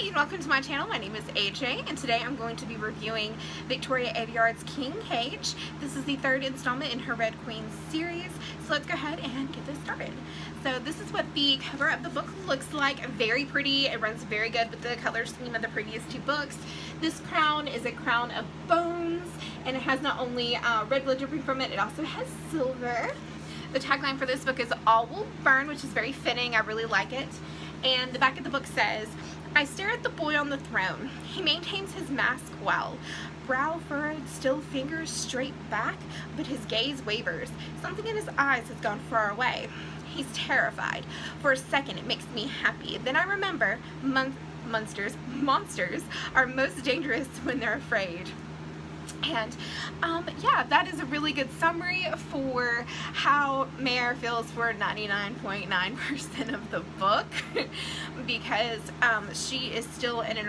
Hi and welcome to my channel. My name is AJ and today I'm going to be reviewing Victoria Aveyard's King Cage. This is the third installment in her Red Queen series, so let's go ahead and get this started. So this is what the cover of the book looks like. Very pretty. It runs very good with the color scheme of the previous two books. This crown is a crown of bones and it has not only red blood dripping from it, it also has silver. The tagline for this book is "All will burn," which is very fitting. I really like it. And the back of the book says, "I stare at the boy on the throne. He maintains his mask well. Brow furrowed, still fingers straight back, but his gaze wavers. Something in his eyes has gone far away. He's terrified. For a second it makes me happy. Then I remember monsters are most dangerous when they're afraid." And yeah, that is a really good summary for how Mare feels for 99.9% of the book because she is still in an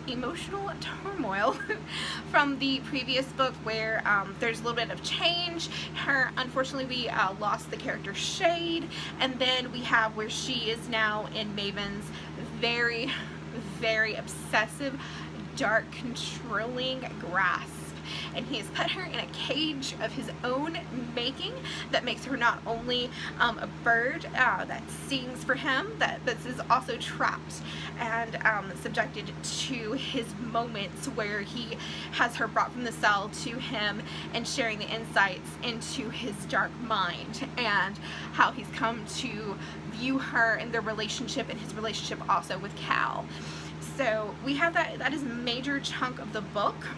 emotional turmoil from the previous book where there's a little bit of change. Unfortunately, we lost the character Shade, and then we have where she is now in Maven's very, very obsessive, dark, controlling grasp. And he has put her in a cage of his own making that makes her not only a bird that sings for him, but is also trapped and subjected to his moments where he has her brought from the cell to him and sharing the insights into his dark mind and how he's come to view her and their relationship and his relationship also with Cal. So we have that is a major chunk of the book.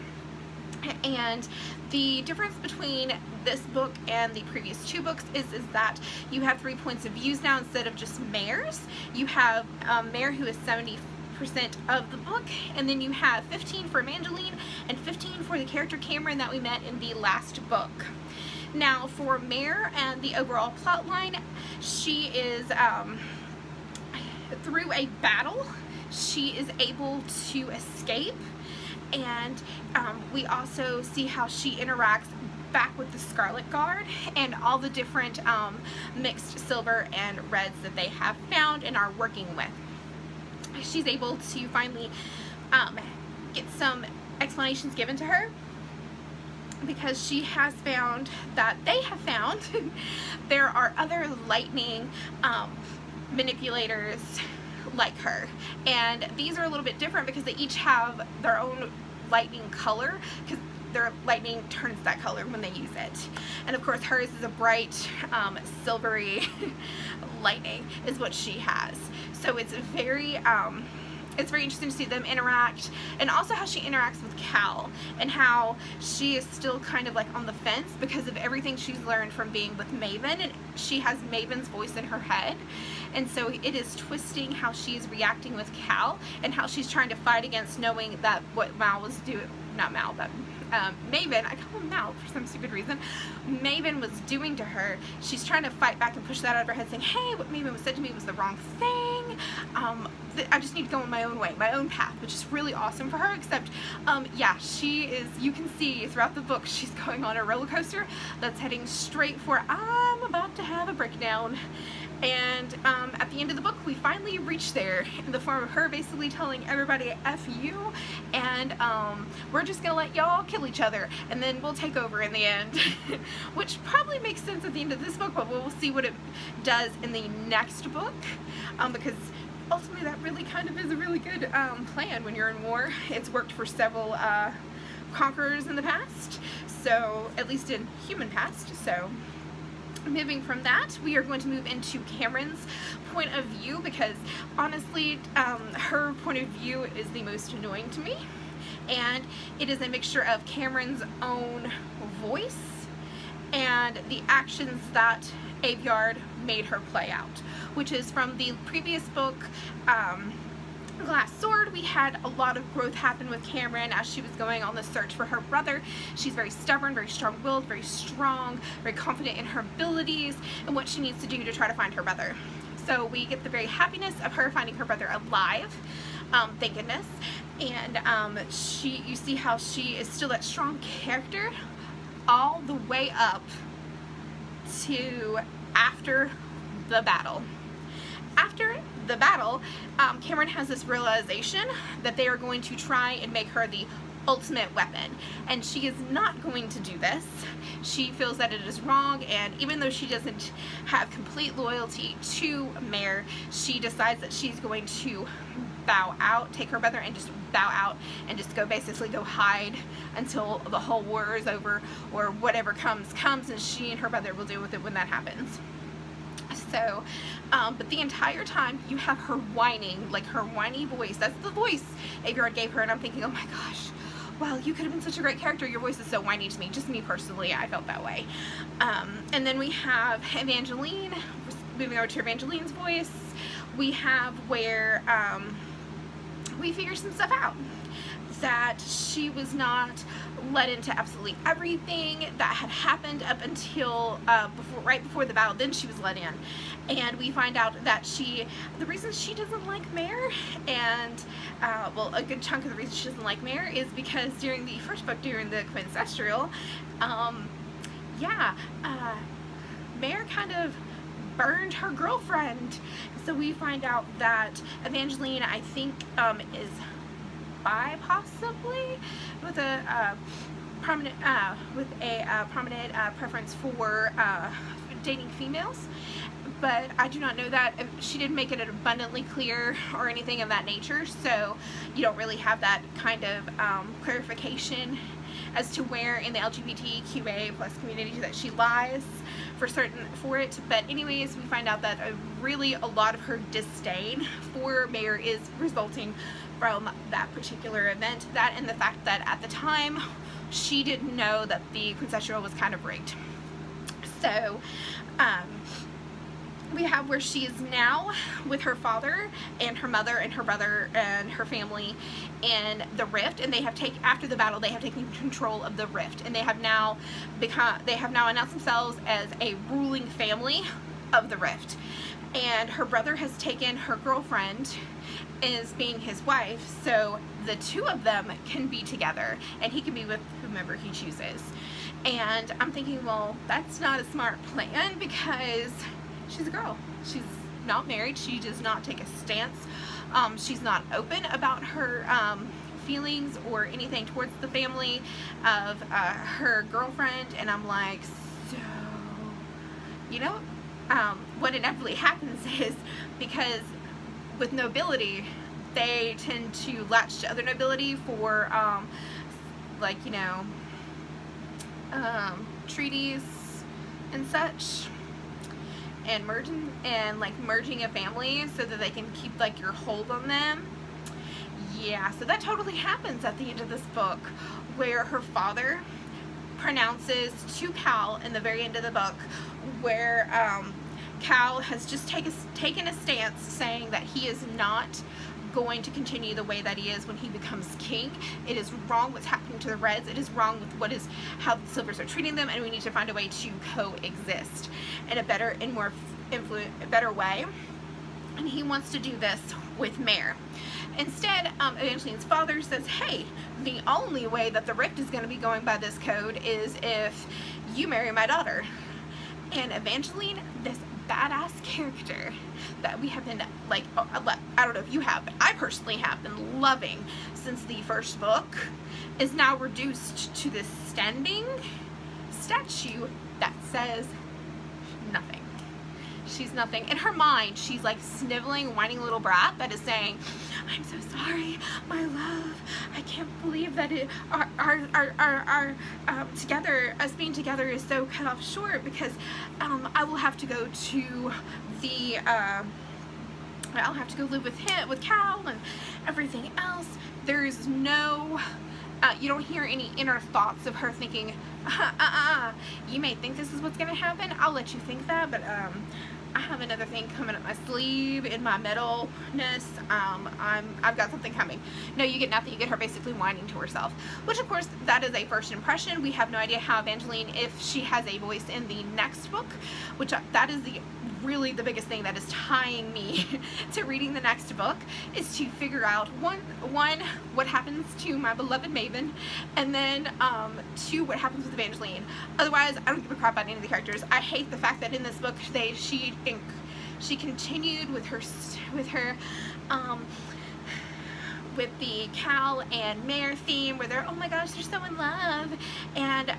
And the difference between this book and the previous two books is that you have 3 points of views now instead of just Mare's. You have Mare, who is 70% of the book, and then you have 15 for Evangeline and 15 for the character Cameron that we met in the last book. Now for Mare and the overall plot line, she is through a battle, she is able to escape. And we also see how she interacts back with the Scarlet Guard and all the different mixed silver and reds that they have found and are working with. She's able to finally get some explanations given to her because she has found that they have found there are other lightning manipulators like her, and these are a little bit different because they each have their own lightning color because their lightning turns that color when they use it. And of course hers is a bright silvery lightning is what she has. So it's very interesting to see them interact, and also how she interacts with Cal and how she is still kind of like on the fence because of everything she's learned from being with Maven, and she has Maven's voice in her head, and so it is twisting how she's reacting with Cal and how she's trying to fight against knowing that what Mal was doing, not Mal, but Maven, I call him Mal for some stupid reason, Maven was doing to her. She's trying to fight back and push that out of her head, saying, hey, what Maven was said to me was the wrong thing. I just need to go in my own way, my own path, which is really awesome for her, except, yeah, she is, you can see throughout the book, she's going on a roller coaster that's heading straight for, I'm about to have a breakdown. And at the end of the book, we finally reach there in the form of her basically telling everybody F you, and we're just gonna let y'all kill each other and then we'll take over in the end. Which probably makes sense at the end of this book, but we'll see what it does in the next book, because ultimately that really kind of is a really good plan when you're in war. It's worked for several conquerors in the past, so at least in human past. So moving from that, we are going to move into Cameron's point of view because honestly her point of view is the most annoying to me, and it is a mixture of Cameron's own voice and the actions that Aveyard made her play out, which is from the previous book, Glass Sword. We had a lot of growth happen with Cameron as she was going on the search for her brother. She's very stubborn, very strong-willed, very strong, very confident in her abilities and what she needs to do to try to find her brother. So we get the very happiness of her finding her brother alive, thank goodness, and you see how she is still that strong character all the way up to after the battle. After the battle, Cameron has this realization that they are going to try and make her the ultimate weapon, and she is not going to do this. She feels that it is wrong, and even though she doesn't have complete loyalty to Mare, she decides that she's going to bow out, take her brother and just bow out and just basically go hide until the whole war is over, or whatever comes, and she and her brother will deal with it when that happens. So, but the entire time you have her whining, like her whiny voice. That's the voice Aveyard gave her, and I'm thinking, oh my gosh, wow, you could have been such a great character. Your voice is so whiny to me. Just me personally, I felt that way. And then we have Evangeline, moving over to Evangeline's voice. We have where we figure some stuff out. That she was not let into absolutely everything that had happened up until right before the battle. Then she was let in, and we find out that the reason she doesn't like Mare, and well, a good chunk of the reason she doesn't like Mare is because during the first book, during the Quincestrial, Mare kind of burned her girlfriend. So we find out that Evangeline, I think, is bi, possibly, with a prominent preference for dating females, but I do not know that. She didn't make it abundantly clear or anything of that nature, so you don't really have that kind of clarification as to where in the LGBTQA plus community that she lies for it. But anyways, we find out that really a lot of her disdain for Mare is resulting from that particular event, that and the fact that at the time she didn't know that the Quincestrial was kind of rigged. So we have where she is now with her father and her mother and her brother and her family in the Rift, and they have after the battle, they have taken control of the Rift, and they have now announced themselves as a ruling family of the Rift. And her brother has taken her girlfriend as being his wife, so the two of them can be together, and he can be with whomever he chooses. And I'm thinking, well, that's not a smart plan, because she's a girl. She's not married. She does not take a stance. She's not open about her feelings or anything towards the family of her girlfriend. And I'm like, so, you know, what inevitably happens is, because with nobility, they tend to latch to other nobility for, like, you know, treaties and such, and merging a family so that they can keep like your hold on them. Yeah, so that totally happens at the end of this book, where her father pronounces to Cal in the very end of the book, where Cal has just taken a stance saying that he is not going to continue the way that he is when he becomes king. It is wrong what's happening to the Reds. It is wrong with how the Silvers are treating them, and we need to find a way to coexist in a better and more better way. And he wants to do this with Mare. Instead, Evangeline's father says, hey, the only way that the Rift is going to be going by this code is if you marry my daughter. And Evangeline, this badass character that we have been, like, I don't know if you have, but I personally have been loving since the first book, is now reduced to this standing statue that says nothing. She's nothing. In her mind, she's like sniveling, whining little brat that is saying, I'm so sorry, my love. I can't believe that us being together is so cut off short, because I will have to go to the, I'll have to go live with Cal and everything else. There is no, you don't hear any inner thoughts of her thinking, you may think this is what's going to happen. I'll let you think that, but I have another thing coming up my sleeve in my metalness. I've got something coming. No, you get nothing. You get her basically whining to herself, which of course that is a first impression. We have no idea how Evangeline, if she has a voice in the next book, which that is really the biggest thing that is tying me to reading the next book, is to figure out one, what happens to my beloved Maven, and then two, what happens with Evangeline. Otherwise, I don't give a crap about any of the characters. I hate the fact that in this book she she continued with her with the Cal and Mare theme, where they're, oh my gosh, they're so in love, and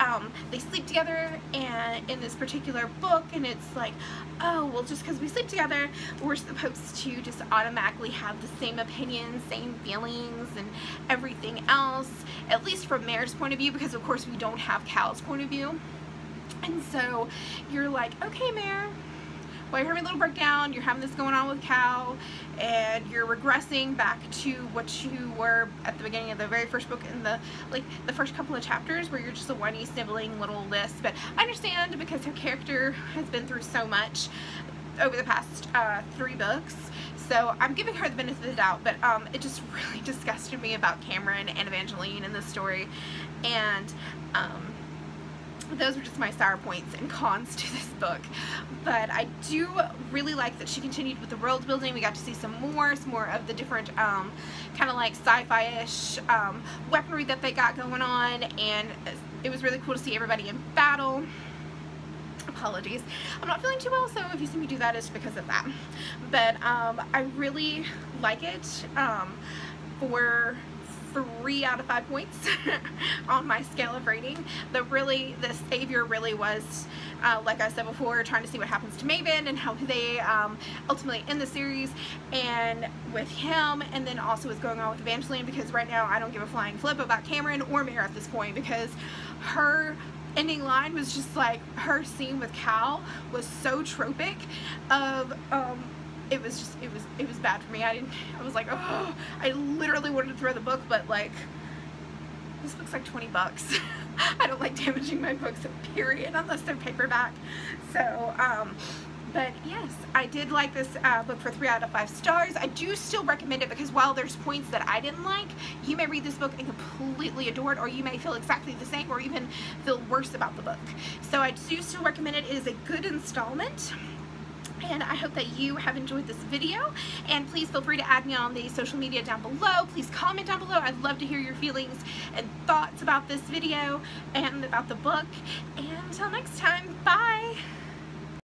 they sleep together, and in this particular book, and it's like, oh, well, just because we sleep together, we're supposed to just automatically have the same opinions, same feelings, and everything else, at least from Mare's point of view, because of course we don't have Cal's point of view. And so you're like, okay, Mare, well, you're having a little breakdown, you're having this going on with Cal, and you're regressing back to what you were at the beginning of the very first book, in the first couple of chapters, where you're just a whiny, sniveling little list. But I understand, because her character has been through so much over the past 3 books, so I'm giving her the benefit of the doubt. But it just really disgusted me about Cameron and Evangeline in this story, and those were just my sour points and cons to this book. But I do really like that she continued with the world building. We got to see some more of the different kind of like sci-fi-ish weaponry that they got going on, and it was really cool to see everybody in battle. Apologies, I'm not feeling too well, so if you see me do that, it's because of that. But I really like it. For 3 out of 5 points on my scale of rating. The savior really was, like I said before, trying to see what happens to Maven and how they ultimately end the series, and with him, and then also what's going on with Evangeline, because right now I don't give a flying flip about Cameron or Mare at this point, because her ending line was just like, her scene with Cal was so tropic of it was bad for me. I was like, oh, I literally wanted to throw the book, but like, this book's like 20 bucks. I don't like damaging my books, period, unless they're paperback. So, but yes, I did like this book for 3 out of 5 stars. I do still recommend it, because while there's points that I didn't like, you may read this book and completely adore it, or you may feel exactly the same, or even feel worse about the book. So I do still recommend it. It is a good installment. And I hope that you have enjoyed this video, and please feel free to add me on the social media down below. Please comment down below. I'd love to hear your feelings and thoughts about this video and about the book. And until next time, bye!